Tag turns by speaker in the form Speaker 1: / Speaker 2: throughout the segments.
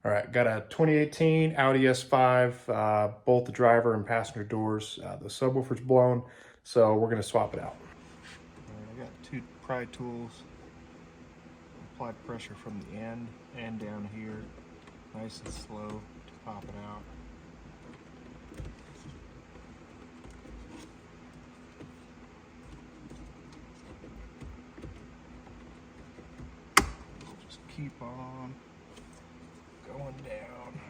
Speaker 1: All right, got a 2018 Audi S5, both the driver and passenger doors. The subwoofer's blown, so we're gonna swap it out.
Speaker 2: All right, I got two pry tools. Apply pressure from the end and down here, nice and slow to pop it out. Just keep on going down.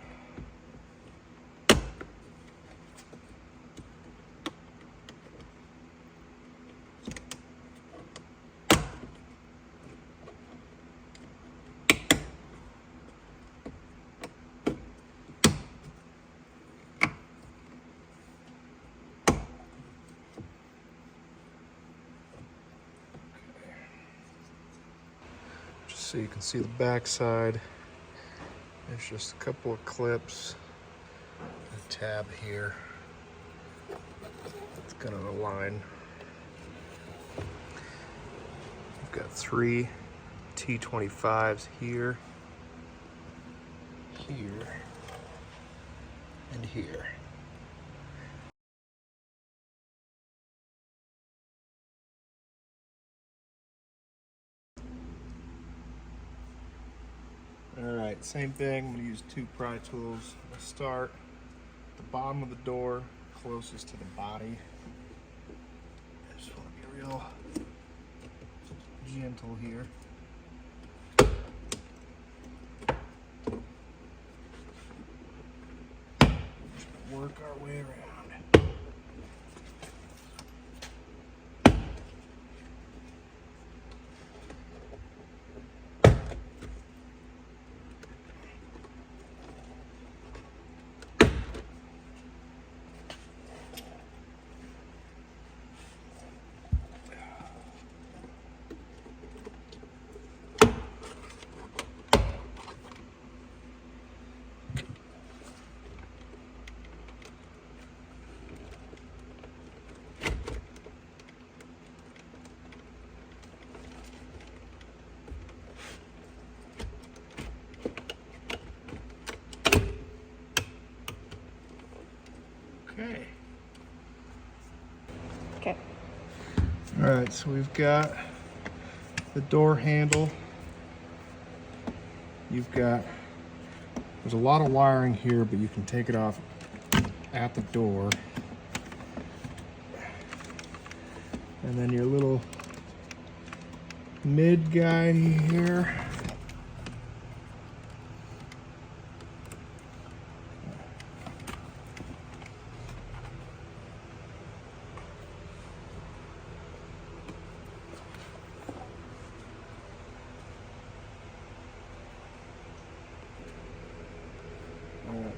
Speaker 2: Just so you can see the back side. There's just a couple of clips, a tab here. It's gonna align. We've got 3 T25s here, here, and here. Alright, same thing. I'm going to use 2 pry tools. I'll start at the bottom of the door, closest to the body. I just want to be real gentle here. Just work our way around. Okay. All right, so we've got the door handle. There's a lot of wiring here, but you can take it off at the door. And then your little mid guy here.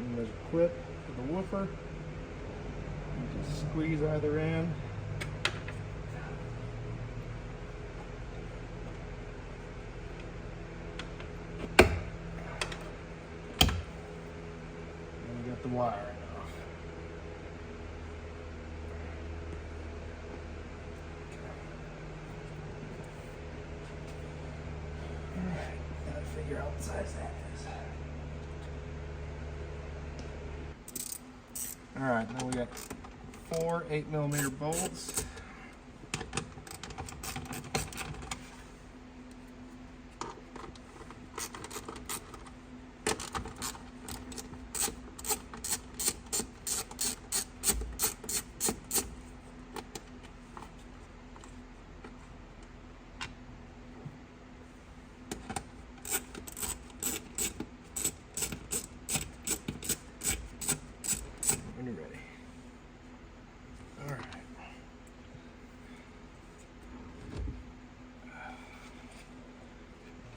Speaker 2: And there's a clip for the woofer. You just squeeze either end. And we got the wiring off. Alright, gotta figure out what size that is. All right, now we got 4 8mm bolts. When you're ready. All right.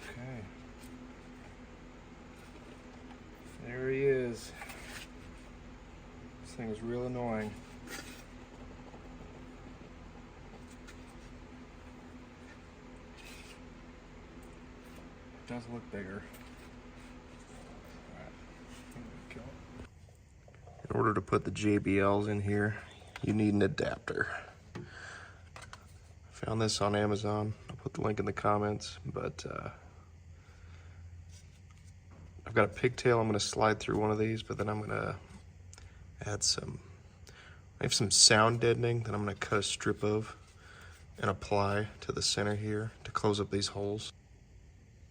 Speaker 2: Okay. There he is. This thing is real annoying. It does look bigger. In order to put the JBLs in here, you need an adapter. Found this on Amazon. I'll put the link in the comments, but I I've got a pigtail. I'm going to slide through one of these, but then I'm going to add I have some sound deadening that I'm going to cut a strip of and apply to the center here to close up these holes.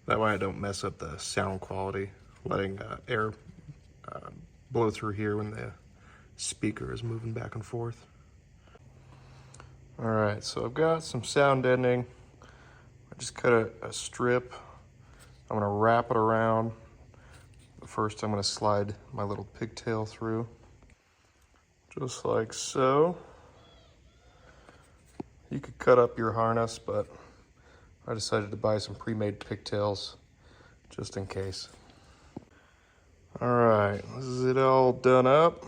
Speaker 2: That way I don't mess up the sound quality, letting air blow through here when the speaker is moving back and forth. All right, so I've got some sound deadening. I just cut a strip. I'm gonna wrap it around. First, I'm gonna slide my little pigtail through, just like so. You could cut up your harness, but I decided to buy some pre-made pigtails just in case. All right, this is it all done up.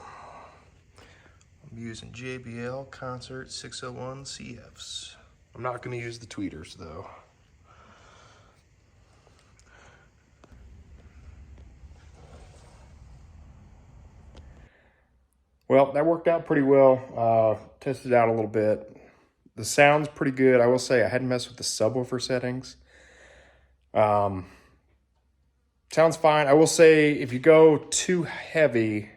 Speaker 2: I'm using JBL Concert 601 CFs. I'm not gonna use the tweeters though.
Speaker 1: Well, that worked out pretty well. Tested it out a little bit. The sound's pretty good. I will say I hadn't messed with the subwoofer settings. Sounds fine. I will say if you go too heavy,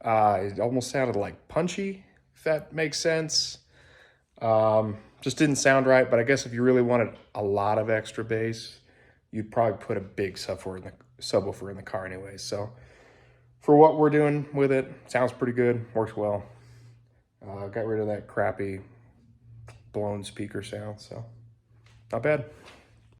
Speaker 1: it almost sounded like punchy, if that makes sense. Just didn't sound right, but I guess if you really wanted a lot of extra bass, you'd probably put a big subwoofer in the car anyway. So for what we're doing with it, sounds pretty good, works well. Got rid of that crappy blown speaker sound, so not bad.